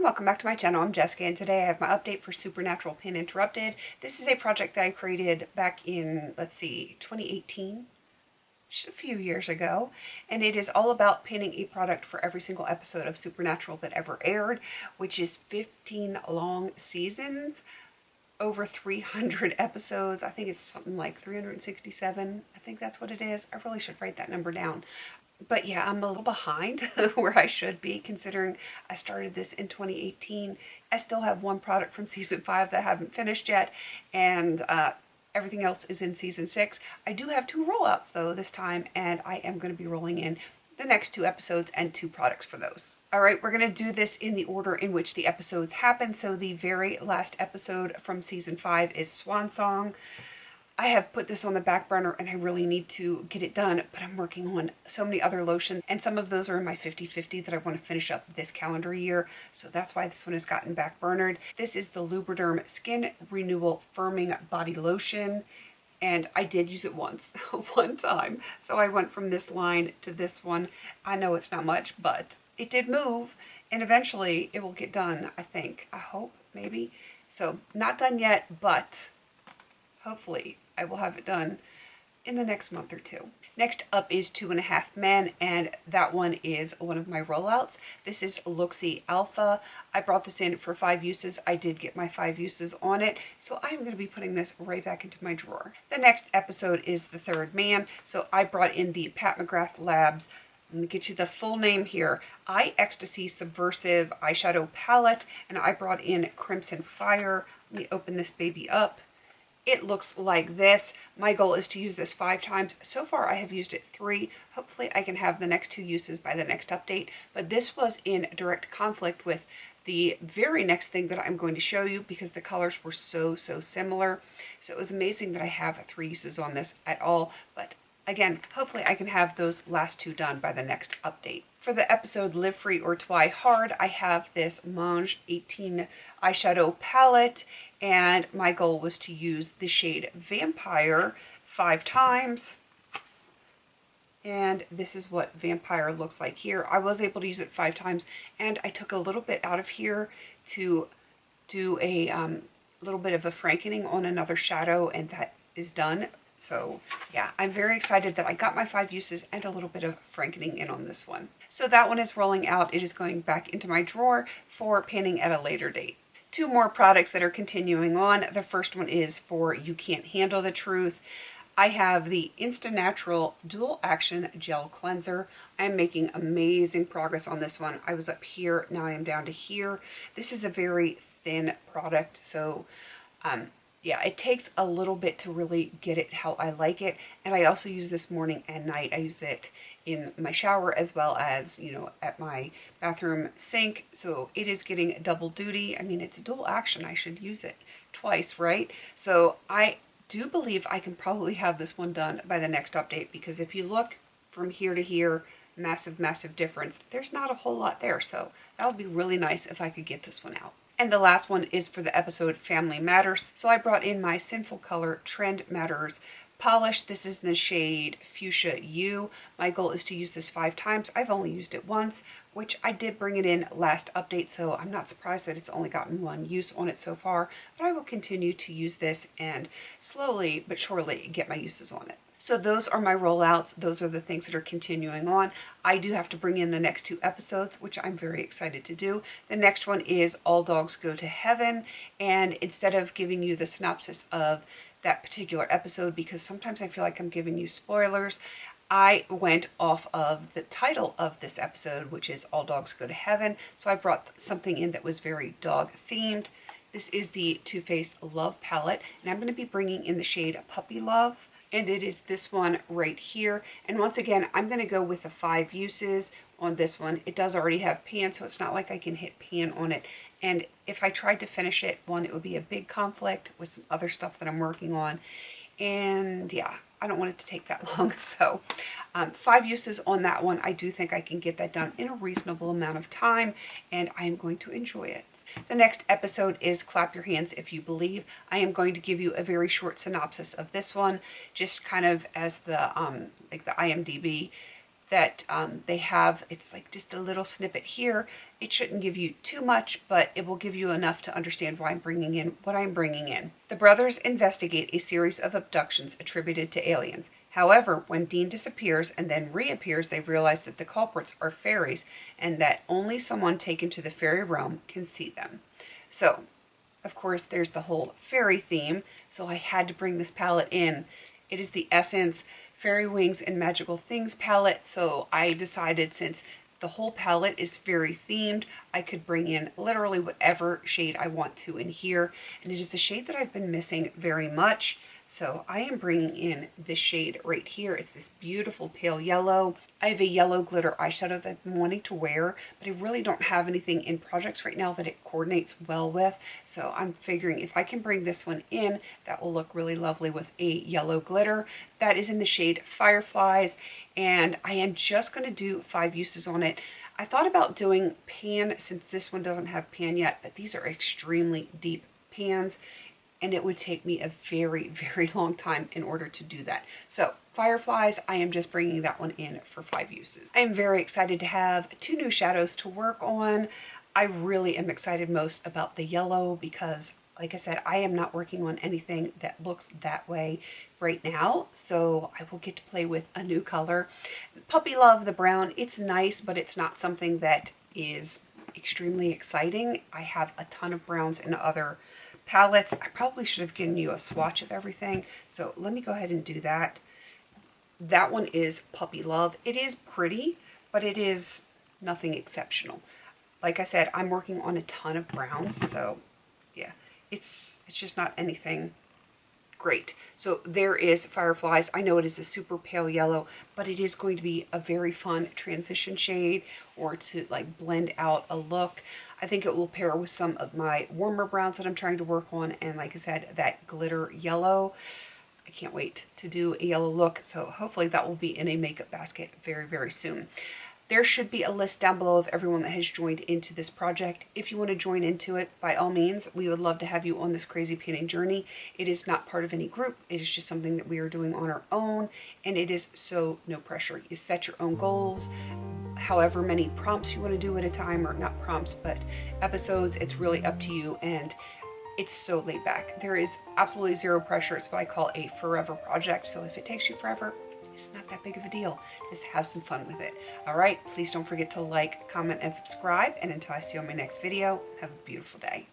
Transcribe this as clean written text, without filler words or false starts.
welcome back to my channel. I'm Jessica, and today I have my update for Supernatural Pin Interrupted. This is a project that I created back in, 2018, just a few years ago, and it is all about pinning a product for every single episode of Supernatural that ever aired, which is 15 long seasons, over 300 episodes. I think it's something like 367. I think that's what it is. I really should write that number down. But yeah, I'm a little behind where I should be, considering I started this in 2018. I still have one product from season 5 that I haven't finished yet, and everything else is in season 6. I do have 2 rollouts though this time, and I am going to be rolling in the next 2 episodes and 2 products for those. Alright, we're going to do this in the order in which the episodes happen. So the very last episode from season 5 is Swan Song. I have put this on the back burner and I really need to get it done, but I'm working on so many other lotions, and some of those are in my 50-50 that I want to finish up this calendar year, so that's why this one has gotten back burnered. This is the Lubriderm Skin Renewal Firming Body Lotion, and I did use it once, one time, so I went from this line to this one. I know it's not much, but it did move, and eventually it will get done, I think. I hope, maybe. So, not done yet, but hopefully I will have it done in the next month or 2. Next up is 2.5 Men, and that one is one of my rollouts. This is Luxie Alpha. I brought this in for 5 uses. I did get my 5 uses on it, so I'm going to be putting this right back into my drawer. The next episode is The Third Man, so I brought in the Pat McGrath Labs. Let me get you the full name here. Eye Ecstasy Subversive Eyeshadow Palette, and I brought in Crimson Fire. Let me open this baby up. It looks like this. My goal is to use this 5 times. So far I have used it 3. Hopefully I can have the next 2 uses by the next update. But this was in direct conflict with the very next thing that I'm going to show you, because the colors were so similar. So it was amazing that I have 3 uses on this at all. But again, hopefully I can have those last 2 done by the next update. For the episode Live Free or Twihard, I have this Mange 18 eyeshadow palette, and my goal was to use the shade Vampire 5 times. And this is what Vampire looks like here. I was able to use it 5 times, and I took a little bit out of here to do a little bit of a frankening on another shadow, and that is done. So yeah, I'm very excited that I got my 5 uses and a little bit of frankening in on this one. So that one is rolling out. It is going back into my drawer for pinning at a later date. 2 more products that are continuing on. The first one is for You Can't Handle the Truth. I have the Insta Natural Dual Action Gel Cleanser. I am making amazing progress on this one. I was up here, now I am down to here. This is a very thin product, so yeah, it takes a little bit to really get it how I like it. And I also use this morning and night. I use it in my shower as well as, you know, at my bathroom sink. So it is getting double duty. I mean, it's a dual action. I should use it twice, right? So I do believe I can probably have this one done by the next update, because if you look from here to here, massive difference. There's not a whole lot there. So that would be really nice if I could get this one out. And the last one is for the episode Family Matters. So I brought in my Sinful Color Trend Matters polish. This is in the shade Fuchsia U. My goal is to use this 5 times. I've only used it once, which I did bring it in last update, so I'm not surprised that it's only gotten 1 use on it so far. But I will continue to use this and slowly but surely get my uses on it. So those are my rollouts. Those are the things that are continuing on. I do have to bring in the next 2 episodes, which I'm very excited to do. The next one is All Dogs Go to Heaven. And instead of giving you the synopsis of that particular episode, because sometimes I feel like I'm giving you spoilers, I went off of the title of this episode, which is All Dogs Go to Heaven. So I brought something in that was very dog themed. This is the Too Faced Love Palette, and I'm going to be bringing in the shade Puppy Love. And it is this one right here. And once again, I'm going to go with the 5 uses on this one. It does already have pan, so it's not like I can hit pan on it. And if I tried to finish it, it would be a big conflict with some other stuff that I'm working on. And yeah, I don't want it to take that long. So 5 uses on that one. I do think I can get that done in a reasonable amount of time, and I am going to enjoy it. The next episode is Clap Your Hands If You Believe. I am going to give you a very short synopsis of this one, just kind of as the like the IMDb that they have. It's like just a little snippet here. It shouldn't give you too much, but it will give you enough to understand why I'm bringing in what I'm bringing in. The brothers investigate a series of abductions attributed to aliens. However, when Dean disappears and then reappears, they realize that the culprits are fairies and that only someone taken to the fairy realm can see them. So, of course, there's the whole fairy theme, so I had to bring this palette in. It is the Essence Fairy Wings and Magical Things palette, so I decided since the whole palette is very themed, I could bring in literally whatever shade I want to in here, and it is a shade that I've been missing very much. So I am bringing in this shade right here. It's this beautiful pale yellow. I have a yellow glitter eyeshadow that I'm wanting to wear, but I really don't have anything in projects right now that it coordinates well with. So I'm figuring if I can bring this one in, that will look really lovely with a yellow glitter. That is in the shade Fireflies, and I am just going to do 5 uses on it. I thought about doing pan since this one doesn't have pan yet, but these are extremely deep pans, and it would take me a very, very long time in order to do that. So Fireflies, I am just bringing that one in for 5 uses. I am very excited to have 2 new shadows to work on. I really am excited most about the yellow because, like I said, I am not working on anything that looks that way right now, so I will get to play with a new color. Puppy Love, the brown, it's nice, but it's not something that is extremely exciting. I have a ton of browns in other palettes. I probably should have given you a swatch of everything, so let me go ahead and do that. That one is Puppy Love. It is pretty, but it is nothing exceptional. Like I said, I'm working on a ton of browns, so yeah, it's just not anything great. So there is Fireflies. I know it is a super pale yellow, but it is going to be a very fun transition shade or to like blend out a look. I think it will pair with some of my warmer browns that I'm trying to work on, and like I said, that glitter yellow. I can't wait to do a yellow look, so hopefully that will be in a makeup basket very, very soon. There should be a list down below of everyone that has joined into this project. If you want to join into it, by all means, we would love to have you on this crazy painting journey. It is not part of any group. It is just something that we are doing on our own, and it is so no pressure. You set your own goals, however many prompts you want to do at a time, or not prompts, but episodes. It's really up to you, and it's so laid back. There is absolutely zero pressure. It's what I call a forever project. So if it takes you forever, it's not that big of a deal. Just have some fun with it. All right, please don't forget to like, comment, and subscribe. And until I see you on my next video, have a beautiful day.